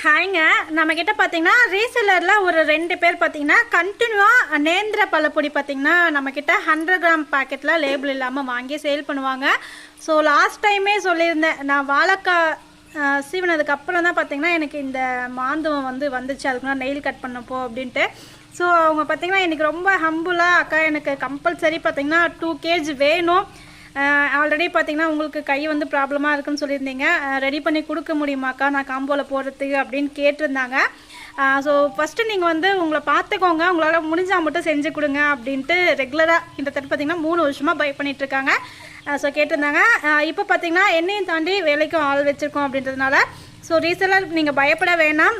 ஹாய்ங்க, நம்மக்கிட்ட பார்த்தீங்கன்னா ரீசெல்லரில் ஒரு 2 பேர் பார்த்தீங்கன்னா கண்டினியூவாக நேந்திர பழப்பொடி பார்த்தீங்கன்னா நம்மக்கிட்ட 100 கிராம் பாக்கெட்டில் லேபிள் இல்லாமல் வாங்கி சேல் பண்ணுவாங்க. ஸோ லாஸ்ட் டைமே சொல்லியிருந்தேன், நான் வாழைக்காய் சீவினதுக்கப்புறம் தான் பார்த்தீங்கன்னா எனக்கு இந்த மாந்தவம் வந்துச்சு. அதுக்கு நான் நெயில் கட் பண்ணப்போ அப்படின்ட்டு. ஸோ அவங்க பார்த்தீங்கன்னா எனக்கு ரொம்ப ஹம்புலாக, அக்கா எனக்கு கம்பல்சரி பார்த்தீங்கன்னா 2 kg வேணும், ஆல்ரெடி பார்த்தீங்கன்னா உங்களுக்கு கை ப்ராப்ளமாக இருக்குன்னு சொல்லியிருந்தீங்க, ரெடி பண்ணி கொடுக்க முடியுமாக்கா நான் காம்போவில் போடுறதுக்கு அப்படின்னு கேட்டிருந்தாங்க. ஸோ ஃபஸ்ட்டு நீங்கள் உங்களை பார்த்துக்கோங்க, உங்களால் முடிஞ்சால் மட்டும் செஞ்சு கொடுங்க அப்படின்ட்டு ரெகுலராக கிட்டத்தட்ட பார்த்தீங்கன்னா 3 வருஷமாக பை பண்ணிகிட்ருக்காங்க. ஸோ கேட்டிருந்தாங்க. இப்போ பார்த்தீங்கன்னா என்னையும் தாண்டி வேலைக்கும் ஆள் வச்சுருக்கோம் அப்படின்றதுனால ஸோ ரீசெல்லர் நீங்கள் பயப்பட வேணாம்.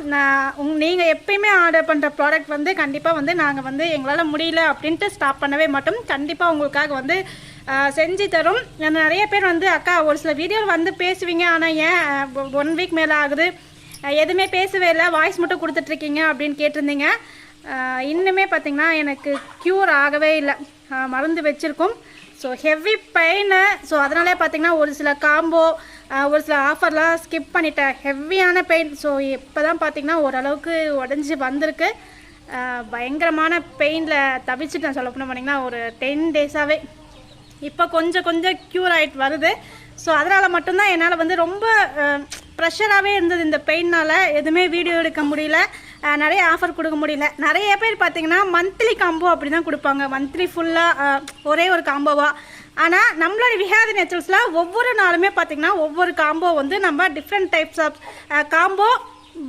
நீங்கள் எப்பயுமே ஆர்டர் பண்ணுற ப்ராடக்ட் கண்டிப்பாக நாங்கள் எங்களால் முடியல அப்படின்ட்டு ஸ்டாப் பண்ணவே மாட்டோம். கண்டிப்பாக உங்களுக்காக செஞ்சு தரும். நிறைய பேர் அக்கா ஒரு சில வீடியோவில் பேசுவீங்க, ஆனால் ஏன் 1 வீக் மேலே ஆகுது எதுவுமே பேசவே இல்லை, வாய்ஸ் மட்டும் கொடுத்துட்ருக்கீங்க அப்படின்னு கேட்டிருந்தீங்க. இன்னுமே பார்த்திங்கன்னா எனக்கு க்யூர் ஆகவே இல்லை, மருந்து வச்சுருக்கோம். So heavy pain. ஸோ அதனாலே பார்த்திங்கன்னா ஒரு சில காம்போ ஒரு சில ஆஃபர்லாம் ஸ்கிப் பண்ணிட்டேன், ஹெவியான பெயின். ஸோ இப்போ தான் பார்த்திங்கன்னா ஓரளவுக்கு உடஞ்சி வந்திருக்கு. பயங்கரமான பெயினில் தவிச்சுட்டு சொல்ல போனால் பார்த்திங்கன்னா ஒரு 10 டேஸாகவே இப்போ கொஞ்சம் கொஞ்சம் க்யூர் ஆகிட்டு வருது. ஸோ அதனால் மட்டும்தான் என்னால் ரொம்ப ப்ரெஷராகவே இருந்தது. இந்த பெயினால் எதுவுமே வீடியோ எடுக்க முடியல, நிறைய ஆஃபர் கொடுக்க முடியல. நிறைய பேர் பார்த்திங்கன்னா மந்த்லி காம்போ அப்படி தான் கொடுப்பாங்க, மந்த்லி ஃபுல்லாக ஒரே ஒரு காம்போவாக. ஆனால் நம்மளோட விஹாரி நேச்சுரல்ஸில் ஒவ்வொரு நாளுமே பார்த்திங்கன்னா ஒவ்வொரு காம்போ நம்ம டிஃப்ரெண்ட் டைப்ஸ் ஆஃப் காம்போ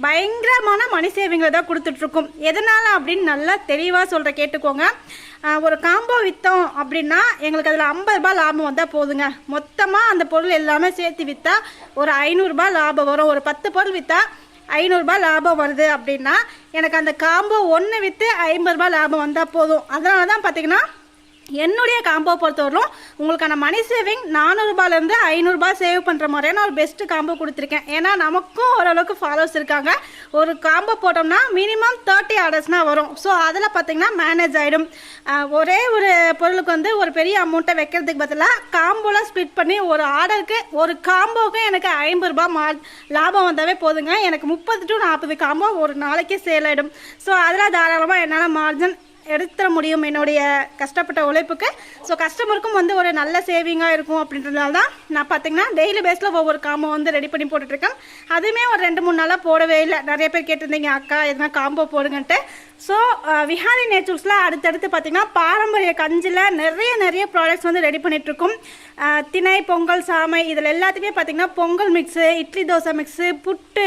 பயங்கரமான மணி சேவிங்களை தான் கொடுத்துட்ருக்கோம். எதனால் அப்படின்னு நல்லா தெளிவாக சொல்கிற கேட்டுக்கோங்க. ஒரு காம்போ விற்றோம் அப்படின்னா எங்களுக்கு அதில் 50 ரூபாய் லாபம் வந்தால் போதுங்க. மொத்தமாக அந்த பொருள் எல்லாமே சேர்த்து விற்றா ஒரு 500 ரூபாய் லாபம் வரும். ஒரு 10 பொருள் விற்றா 500 ரூபாய் லாபம் வருது அப்படின்னா எனக்கு அந்த காம்போ 1 விற்று 50 ரூபாய் லாபம் வந்தால் போதும். அதனால தான் பார்த்திங்கன்னா என்னுடைய காம்போ பொறுத்தவரைக்கும் உங்களுக்கான மணி சேவிங் 400 ரூபாயிலேருந்து 500 ரூபாய் சேவ் பண்ணுற மாதிரியான ஒரு பெஸ்ட்டு காம்போ கொடுத்துருக்கேன். ஏன்னா நமக்கும் ஓரளவுக்கு ஃபாலோவர்ஸ் இருக்காங்க. ஒரு காம்போ போட்டோம்னா மினிமம் 30 ஆர்டர்ஸ்னால் வரும். ஸோ அதில் பார்த்திங்கன்னா மேனேஜ் ஆகிடும். ஒரே ஒரு பொருளுக்கு ஒரு பெரிய அமௌண்ட்டை வைக்கிறதுக்கு பதிலாக காம்போலாம் ஸ்ப்ளிட் பண்ணி ஒரு ஆர்டருக்கு ஒரு காம்போவுக்கு எனக்கு 50 ரூபாய் லாபம் வந்தாவே போதுங்க. எனக்கு 30 to 40 காம்போ ஒரு நாளைக்கு சேல் ஆகிடும். ஸோ அதில் தாராளமாக என்னால் மார்ஜின் எடுத்துட முடியும் என்னுடைய கஷ்டப்பட்ட உழைப்புக்கு. ஸோ கஸ்டமருக்கும் ஒரு நல்ல சேவிங்காக இருக்கும் அப்படின்றதுனால தான் நான் பார்த்திங்கன்னா டெய்லி பேஸில் ஒவ்வொரு காம்போ ரெடி பண்ணி போட்டுட்ருக்கேன். அதுவுமே ஒரு 2-3 நாளாக போடவே இல்லை. நிறைய பேர் கேட்டிருந்தீங்க அக்கா எதுனா காம்போ போடுங்கன்ட்டு. ஸோ விஹாரி நேச்சுரல்ஸில் அடுத்தடுத்து பார்த்திங்கன்னா பாரம்பரிய கஞ்சில் நிறைய ப்ராடக்ட்ஸ் ரெடி பண்ணிகிட்ருக்கோம். திணை, பொங்கல், சாமை இதில் எல்லாத்தையுமே பார்த்திங்கன்னா பொங்கல் மிக்ஸு, இட்லி தோசை மிக்ஸு, புட்டு